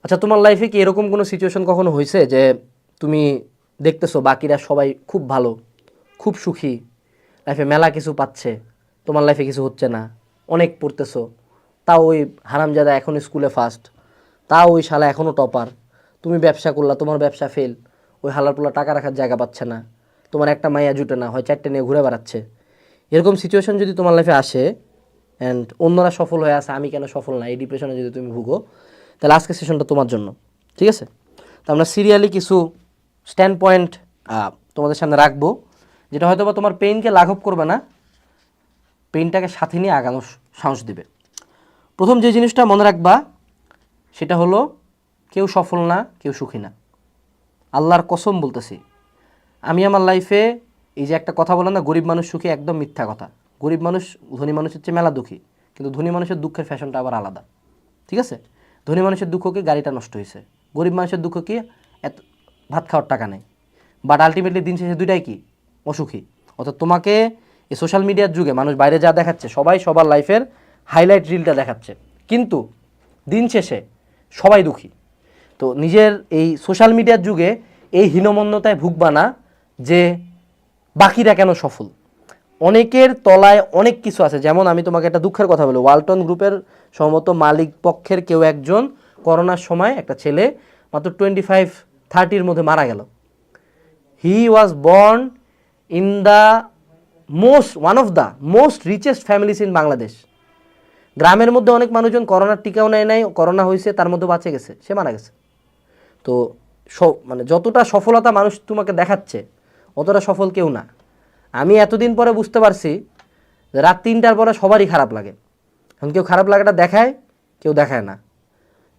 আচ্ছা, তোমার লাইফে কি এরকম কোনো সিচুয়েশন কখনো হয়েছে যে তুমি দেখতেছো বাকিরা সবাই খুব ভালো, খুব সুখী, লাইফে মেলা কিছু পাচ্ছে, তোমার লাইফে কিছু হচ্ছে না, অনেক পড়তেছো, তাও ওই হারামজাদা এখন স্কুলে ফার্স্ট, তাও ওই শালা এখনও টপার, তুমি ব্যবসা করলা, তোমার ব্যবসা ফেল, ওই হালারপোলা টাকা রাখার জায়গা পাচ্ছে না, তোমার একটা মাইয়া জুটে না, হয় চারটে নিয়ে ঘুরে বেড়াচ্ছে, এরকম সিচুয়েশন যদি তোমার লাইফে আসে অ্যান্ড অন্যরা সফল হয়ে আছে, আমি কেন সফল না, এই ডিপ্রেশনে যদি তুমি ভুগো, তাহলে আজকের সেশনটা তোমার জন্য। ঠিক আছে? তো আমরা সিরিয়ালি কিছু স্ট্যান্ড পয়েন্ট তোমাদের সামনে রাখবো, যেটা হয়তো বা তোমার পেইনকে লাঘব করবে না, পেইনটাকে সাথে নিয়ে আগানোর সাহস দিবে। প্রথম যে জিনিসটা মনে রাখবা সেটা হলো, কেউ সফল না, কেউ সুখী না। আল্লাহর কসম বলতেছি, আমি আমার লাইফে এই যে একটা কথা বললাম না, গরিব মানুষ সুখী, একদম মিথ্যা কথা। গরিব মানুষ ধনী মানুষের চেয়ে মেলা দুঃখী, কিন্তু ধনী মানুষের দুঃখের ফ্যাশনটা আবার আলাদা। ঠিক আছে? ধনী মানুষের দুঃখ কি গাড়িটা নষ্ট হয়েছে, গরিব মানুষের দুঃখ কি এত ভাত খাওয়ার টাকা নেই। বাট আলটিমেটলি দিন শেষে দুইটাই কি অসুখী। অর্থাৎ তোমাকে এই সোশ্যাল মিডিয়ার যুগে মানুষ বাইরে যা দেখাচ্ছে, সবাই সবার লাইফের হাইলাইট রিলটা দেখাচ্ছে, কিন্তু দিন শেষে সবাই দুঃখী। তো নিজের এই সোশ্যাল মিডিয়ার যুগে এই হীনমন্যতায় ভুগবা না যে বাকিরা কেন সফল। অনেকের তলায় অনেক কিছু আছে। যেমন আমি তোমাকে একটা দুঃখের কথা বলি, ওয়ালটন গ্রুপের সম্ভবত মালিক পক্ষের কেউ একজন করোনার সময় একটা ছেলে মাত্র 25-30 মধ্যে মারা গেল। He was born in the one of the most richest families in Bangladesh. গ্রামের মধ্যে অনেক মানুষজন করোনার টিকাও নেয় নাই, করোনা হয়েছে, তার মধ্যে বাঁচে গেছে, সে মারা গেছে। তো মানে যতটা সফলতা মানুষ তোমাকে দেখাচ্ছে, অতটা সফল কেউ না। আমি এতদিন পরে বুঝতে পারছি যে রাত 3টার পরে সবারই খারাপ লাগে। এখন কেউ খারাপ লাগাটা দেখায়, কেউ দেখায় না।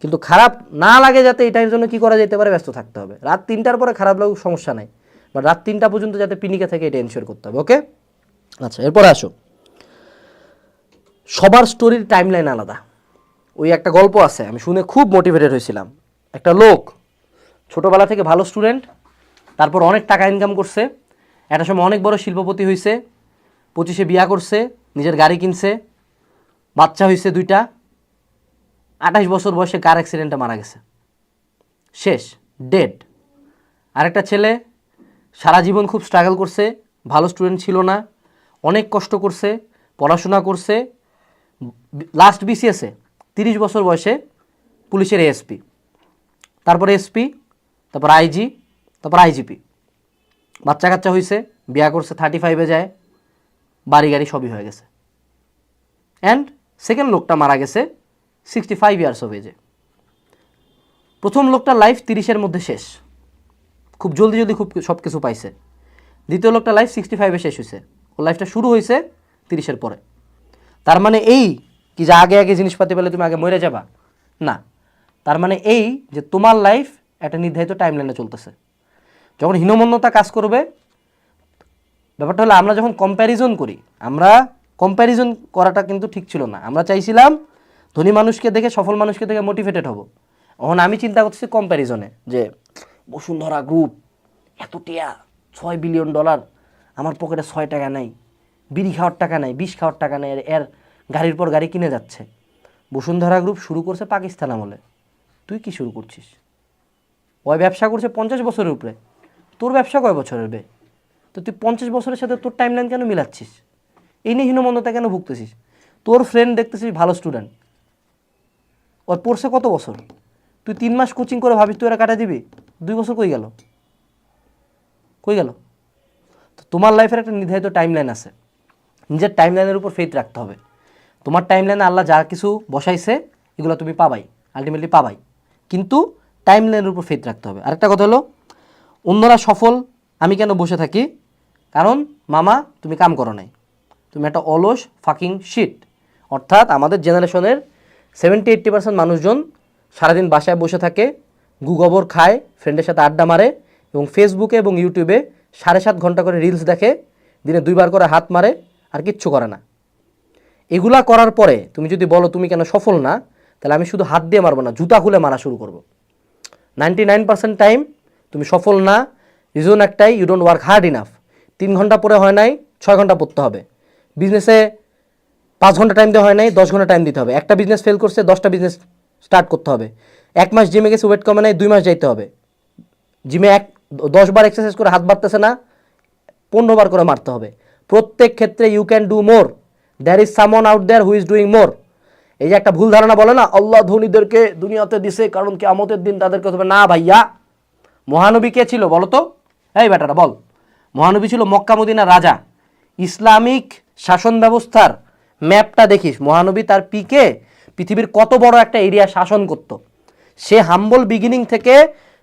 কিন্তু খারাপ না লাগে যাতে, এটার জন্য কী করা যেতে পারে, ব্যস্ত থাকতে হবে। রাত 3টার পরে খারাপ লাগুক সমস্যা নাই, বাট রাত 3টা পর্যন্ত যাতে পিনিকে থেকে এটা এনশিওর করতে হবে। ওকে? আচ্ছা, এরপরে আসো, সবার স্টোরির টাইমলাইন আলাদা। ওই একটা গল্প আছে, আমি শুনে খুব মোটিভেটেড হয়েছিলাম। একটা লোক ছোটোবেলা থেকে ভালো স্টুডেন্ট, তারপর অনেক টাকা ইনকাম করছে, একটা সময় অনেক বড় শিল্পপতি হয়েছে, 25-এ বিয়া করছে, নিজের গাড়ি কিনছে, বাচ্চা হয়েছে 2টা, 28 বছর বয়সে কার অ্যাক্সিডেন্টে মারা গেছে, শেষ, ডেড। আরেকটা ছেলে সারা জীবন খুব স্ট্রাগল করছে, ভালো স্টুডেন্ট ছিল না, অনেক কষ্ট করছে, পড়াশোনা করছে, লাস্ট বিসিএসে 30 বছর বয়সে পুলিশের এএসপি, তারপর এসপি, তারপর আইজি, তারপর আইজিপি, বাচ্চা কাচ্চা হয়েছে, বিয়া করছে, 35-এ যায়, বাড়ি গাড়ি সবই হয়ে গেছে। অ্যান্ড সেকেন্ড লোকটা মারা গেছে 65 ইয়ার্স অফ এজে। প্রথম লোকটার লাইফ 30-এর মধ্যে শেষ, খুব জলদি খুব সব কিছু পাইছে। দ্বিতীয় লোকটা লাইফ 65-এ শেষ হয়েছে, ওর লাইফটা শুরু হয়েছে 30-এর পরে। তার মানে এই কি যে আগে আগে জিনিসপাতি পেলে তুমি আগে মরে যাবা না। তার মানে এই যে তোমার লাইফ একটা নির্ধারিত টাইমলাইনে চলতেছে। যখন হীনমন্যতা কাজ করবে, ব্যাপারটা হলো আমরা যখন কম্প্যারিজন করি, আমরা কম্প্যারিজন করাটা কিন্তু ঠিক ছিল না। আমরা চাইছিলাম ধনী মানুষকে দেখে, সফল মানুষকে দেখে মোটিভেটেড হব। এখন আমি চিন্তা করতেছি কম্প্যারিজনে, যে বসুন্ধরা গ্রুপ এত টিয়া, $6 বিলিয়ন, আমার পকেটে 6 টাকা নাই, বিড়ি খাওয়ার টাকা নাই, বিষ খাওয়ার টাকা নেই, এর গাড়ির পর গাড়ি কিনে যাচ্ছে। বসুন্ধরা গ্রুপ শুরু করছে পাকিস্তান আমলে, তুই কি শুরু করছিস? ওই ব্যবসা করছে 50 বছরের উপরে, তোর ব্যবসা কয় বছরের বে? তো তুই 50 বছরের সাথে তোর টাইমলাইন কেন মিলাচ্ছিস? এই নিয়ে হীনমন্যতা কেন ভুগতেছিস? তোর ফ্রেন্ড দেখতেছিস ভালো স্টুডেন্ট, ওর পড়ছে কত বছর, তুই 3 মাস কোচিং করে ভাবিস তুই এরা কাটা দিবি, 2 বছর কই গেল? তো তোমার লাইফের একটা নির্ধারিত টাইমলাইন আছে, নিজের টাইমলাইনের উপর ফেথ রাখতে হবে। তোমার টাইমলাইনে আল্লাহ যা কিছু বসাইছে এগুলো তুমি পাবাই, আলটিমেটলি পাবাই, কিন্তু টাইমলাইনের উপর ফেথ রাখতে হবে। আরেকটা কথা হলো, অন্যরা সফল, আমি কেন বসে থাকি? কারণ মামা তুমি কাম করো নাই, তুমি একটা অলস ফাকিং শিট। অর্থাৎ আমাদের জেনারেশনের 70-80% মানুষজন সারাদিন বাসায় বসে থাকে, গুগবর খায়, ফ্রেন্ডের সাথে আড্ডা মারে, এবং ফেসবুকে এবং ইউটিউবে 7.5 ঘন্টা করে রিলস দেখে, দিনে 2 বার করে হাত মারে, আর কিচ্ছু করে না। এগুলা করার পরে তুমি যদি বলো তুমি কেন সফল না, তাহলে আমি শুধু হাত দিয়ে মারবো না, জুতা খুলে মারা শুরু করব। 99% টাইম তুমি সফল না, রিজন একটাই, you don't work hard enough. 3 ঘন্টা পরে হয় নাই, 6 ঘন্টা পড়তে হবে। বিজনেসে 5 ঘন্টা টাইম দেওয়া হয় নাই, 10 ঘন্টা টাইম দিতে হবে। একটা বিজনেস ফেল করছে, 10টা বিজনেস স্টার্ট করতে হবে। 1 মাস জিমে গেছে ওয়েট কমে নাই, 2 মাস যাইতে হবে। জিমে 10 বার এক্সারসাইজ করে হাত বাড়তেছে না, 15 বার করে মারতে হবে। প্রত্যেক ক্ষেত্রে you can do more, there is someone out there who is doing more. এই যে একটা ভুল ধারণা বলে না, আল্লাহ ধনীদেরকে দুনিয়াতে দিছে কারণ কিয়ামতের দিন তাদেরকে হবে, না ভাইয়া। মহানবী কে ছিল বলো তো? এই বেটারা বল। মহানবী ছিল মক্কা মদিনার রাজা। ইসলামিক শাসন ব্যবস্থার ম্যাপটা দেখিস, মহানবী তার পিকে পৃথিবীর কত বড় একটা এরিয়া শাসন করত। সে হাম্বল বিগিনিং থেকে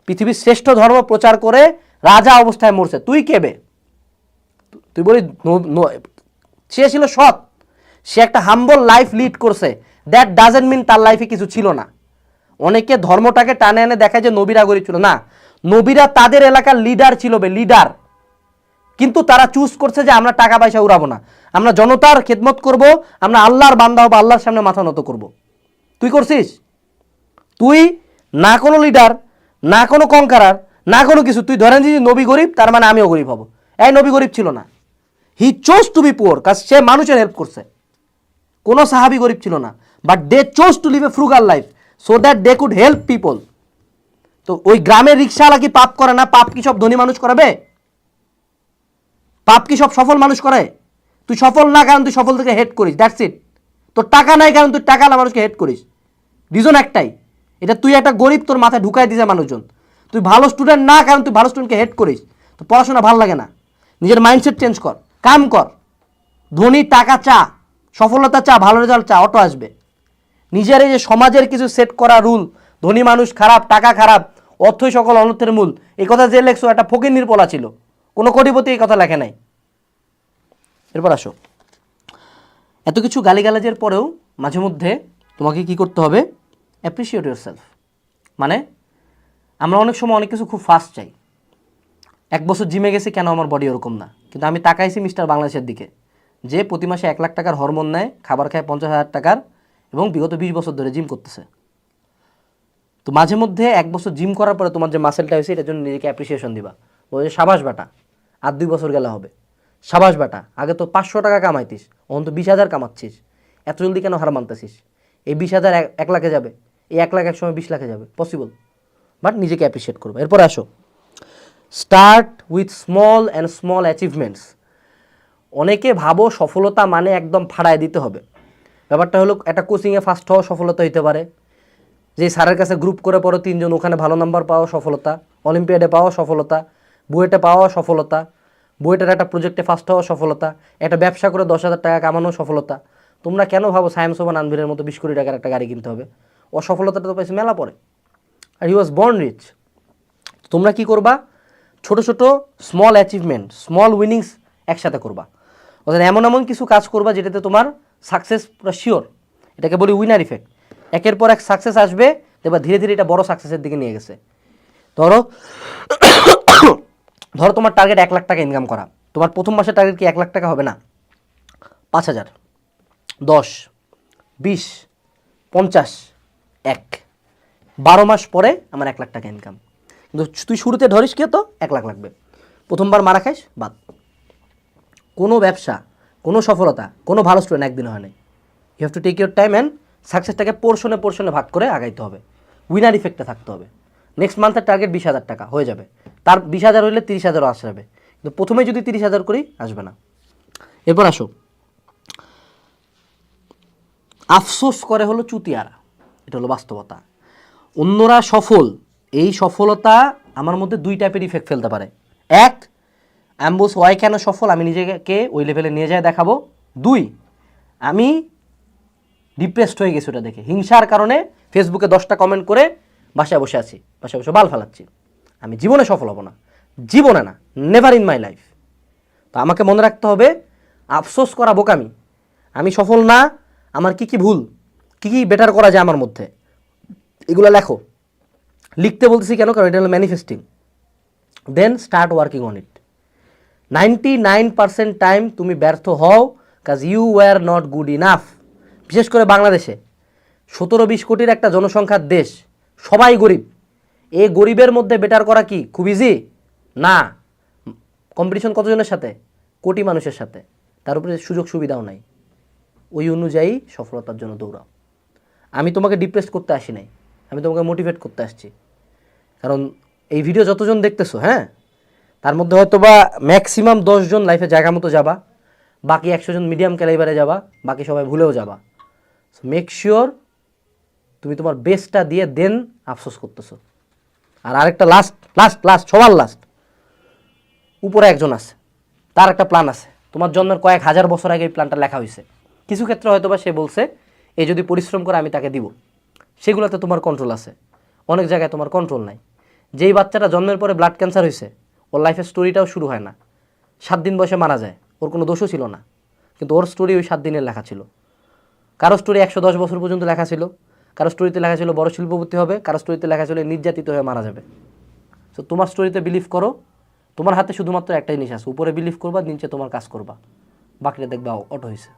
পৃথিবীর শ্রেষ্ঠ ধর্ম প্রচার করে রাজা অবস্থায় মরছে। তুই কেবে? তুই বলি সে ছিল সৎ, সে একটা হাম্বল লাইফ লিড করছে, দ্যাট ডাজেন্ট মিন তার লাইফে কিছু ছিল না। অনেকে ধর্মটাকে টানে এনে দেখায় যে নবীরা গরিব ছিল, না, নবীরা তাদের এলাকার লিডার ছিল, লিডার। কিন্তু তারা চুজ করছে যে আমরা টাকা পয়সা উড়াবো না, আমরা জনতার খেদমত করব, আমরা আল্লাহর বান্দা হবো, আল্লাহর সামনে মাথা নত করব। তুই করছিস? তুই না কোনো লিডার, না কোনো কঙ্কারার, না কোনো কিছু। তুই ধরেন যে নবী গরিব, তার মানে আমিও গরিব হব। এই নবী গরিব ছিল না, he chose to be poor, কাজ সে মানুষের হেল্প করছে। কোনো সাহাবি গরিব ছিল না, but they chose to live a frugal life so that they could help people. তো ওই গ্রামের রিক্সাওয়ালা কি পাপ করে না? পাপ কি সব ধনী মানুষ করাবে? পাপ কি সব সফল মানুষ করে? তুই সফল না কারণ তুই সফল থেকে হেড করিস, দ্যাটস ইট। তোর টাকা নাই কারণ তুই টাকাওয়ালা মানুষকে হেড করিস, রিজন একটাই, এটা তুই একটা গরিব, তোর মাথায় ঢুকাই দিছে মানুষজন। তুই ভালো স্টুডেন্ট না কারণ তুই ভালো স্টুডেন্টকে হেড করিস, তো পড়াশোনা ভালো লাগে না। নিজের মাইন্ডসেট চেঞ্জ কর, কাম কর, ধনী টাকা চা, সফলতা চা, ভালো রেজাল্ট চা, অটো আসবে। নিজের এই যে সমাজের কিছু সেট করা রুল, ধনী মানুষ খারাপ, টাকা খারাপ, অর্থই সকল অনর্থের মূল, এই কথা যে লেখছো একটা ফকিন্নির পোলা ছিল, কোনো কোটিপতি এই কথা লেখে নাই। এরপর আসো, এত কিছু গালিগালাজের পরেও মাঝে মধ্যে তোমাকে কি করতে হবে? Appreciate yourself. মানে আমরা অনেক সময় অনেক কিছু খুব ফাস্ট চাই। 1 বছর জিমে গেছি, কেন আমার বডি ওরকম না? কিন্তু আমি তাকাইছি মিস্টার বাংলাদেশের দিকে, যে প্রতি মাসে 1 লাখ টাকার হরমোন নেয়, খাবার খায় 50,000 টাকার, এবং বিগত 20 বছর ধরে জিম করতেছে। তো মাঝে মধ্যে 1 বছর জিম করার পরে তোমার যে মাসেলটা হয়েছে, এটার জন্য নিজেকে অ্যাপ্রিসিয়েশন দিবা। বলছে সাবাস বেটা, আর 2 বছর গেলে হবে। সাবাস বেটা, আগে তো 500 টাকা কামাইতিস, এখন তো 20,000 কামাচ্ছিস, এত জলদি কেন হার মানতেছিস? এই 20,000 1 লাখে যাবে, এই 1 লাখ এক সময় 20 লাখে যাবে, পসিবল। বাট নিজেকে অ্যাপ্রিসিয়েট করবো। এরপরে আসো, start with small and small achievements. অনেকে ভাবো সফলতা মানে একদম ফাড়ায় দিতে হবে। ব্যাপারটা হলো, একটা কোচিংয়ে ফার্স্ট হওয়া সফলতা হইতে পারে, যে স্যারের কাছে গ্রুপ করে পড়ো 3 জন, ওখানে ভালো নাম্বার পাওয়া সফলতা, অলিম্পিয়াডে পাওয়া সফলতা, বুয়েটে পাওয়া সফলতা, বুয়েটের একটা প্রজেক্টে ফার্স্ট হওয়া সফলতা, একটা ব্যবসা করে 10,000 টাকা কামানো সফলতা। তোমরা কেন ভাবো সায়েম সোবান আনভিরের মতো 20 কোটি টাকার একটা গাড়ি কিনতে হবে? ও সফলতাটা তো পাইছে মেলা পরে, আর হি ওয়াজ বর্ন রিচ। তোমরা কি করবা? ছোট ছোট স্মল অ্যাচিভমেন্ট, স্মল উইনিংস একসাথে করবা। অর্থাৎ এমন এমন কিছু কাজ করবা যেটাতে তোমার সাকসেস পুরো শিওর। এটাকে বলি উইনার ইফেক্ট। একের পর এক সাকসেস আসবে, দেখবা ধীরে ধীরে এটা বড় সাকসেসের দিকে নিয়ে গেছে। ধরো ধরো তোমার টার্গেট 1 লাখ টাকা ইনকাম করা। তোমার প্রথম মাসের টার্গেট কি 1 লাখ টাকা হবে না? 5,000, 10, 20, 50, 1, 12 মাস পরে আমার 1 লাখ টাকা ইনকাম। কিন্তু তুই শুরুতে ধরিস কে তো 1 লাখ লাগবে, প্রথমবার মারা খাইস, বাদ। কোনো ব্যবসা, কোনো সফলতা, কোনো ভালো স্টুডেন্ট একদিন হয় নাই। You have to take your time and সাকসেসটাকে পোর্শনে পোর্শনে ভাগ করে আগাইতে হবে। উইনার ইফেক্টে থাকতে হবে। নেক্সট মান্থের টার্গেট 20,000 টাকা হয়ে যাবে, তার 20,000 হইলে 30,000 আসবে, কিন্তু প্রথমে যদি 30,000 করি আসবে না। এরপর আসো, আফসোস করে হলো চুতিয়ারা, এটা হলো বাস্তবতা। অন্যরা সফল, এই সফলতা আমার মধ্যে 2 টাইপের ইফেক্ট ফেলতে পারে। 1, অ্যাম্বুস ওয়াই কেন সফল, আমি নিজেকে ওই লেভেলে নিয়ে যায় দেখাবো। 2, আমি ডিপ্রেসড হয়ে গেছি ওটা দেখে, হিংসার কারণে ফেসবুকে 10টা কমেন্ট করে বাসায় বসে আছি, বাসায় বসে বাল ফেলাচ্ছি। আমি জীবনে সফল হব না, জীবনে না, নেভার ইন মাই লাইফ। তো আমাকে মনে রাখতে হবে, আফসোস করা বোকামি। আমি সফল না, আমার কি কি ভুল, কি কি বেটার করা যায় আমার মধ্যে, এগুলো লেখো। লিখতে বলতেছি কেন? কারণ এটা হলো manifesting. Then start working on it. 99% time তুমি ব্যর্থ হও, কাজ you were not good enough. বিশেষ করে বাংলাদেশে 17-20 কোটির একটা জনসংখ্যার দেশ, সবাই গরিব। এই গরিবের মধ্যে বেটার করা কি খুব ইজি না? কম্পিটিশন কতজনের সাথে? কোটি মানুষের সাথে, তার উপরে সুযোগ সুবিধাও নাই। ওই অনুযায়ী সফলতার জন্য দৌড়াও। আমি তোমাকে ডিপ্রেস করতে আসি নাই, আমি তোমাকে মোটিভেট করতে আসছি। কারণ এই ভিডিও যতজন দেখতেছো, হ্যাঁ, তার মধ্যে হয়তো বা ম্যাক্সিমাম 10 জন লাইফে জায়গা মতো যাবা, বাকি 100 জন মিডিয়াম ক্যালিবারে যাবা, বাকি সবাই ভুলেও যাবা। সো মেক শিওর তুমি তোমার বেস্টটা দিয়ে দেন আফসোস করতেছো। আর আরেকটা লাস্ট লাস্ট লাস্ট সবার লাস্ট, উপরে একজন আছে, তার একটা প্ল্যান আছে। তোমার জন্মের কয়েক হাজার বছর আগে এই প্ল্যানটা লেখা হয়েছে। কিছু ক্ষেত্রে হয়তো বা সে বলছে এই যদি পরিশ্রম করে আমি তাকে দিব, সেগুলোতে তোমার কন্ট্রোল আছে। অনেক জায়গায় তোমার কন্ট্রোল নাই। যেই বাচ্চাটা জন্মের পরে ব্লাড ক্যান্সার হয়েছে, ওর লাইফের স্টোরিটাও শুরু হয় না, 7 দিন বয়সে মারা যায়, ওর কোনো দোষও ছিল না, কিন্তু ওর স্টোরি ওই 7 দিনের লেখা ছিল। কারো স্টোরি 110 বছর পর্যন্ত লেখা ছিল, কারো স্টোরিতে লেখা ছিল বড় শিল্পপতি হবে, কারো স্টোরিতে লেখা ছিল নির্যাতিত হয়ে মারা যাবে। তো তোমার স্টোরিতে বিলিভ করো, তোমার হাতে শুধুমাত্র একটা জিনিস আছে, উপরে বিলিভ করবা, নিচে তোমার কাজ করবা, বাকিটা দেখবা অটো হয়েছে।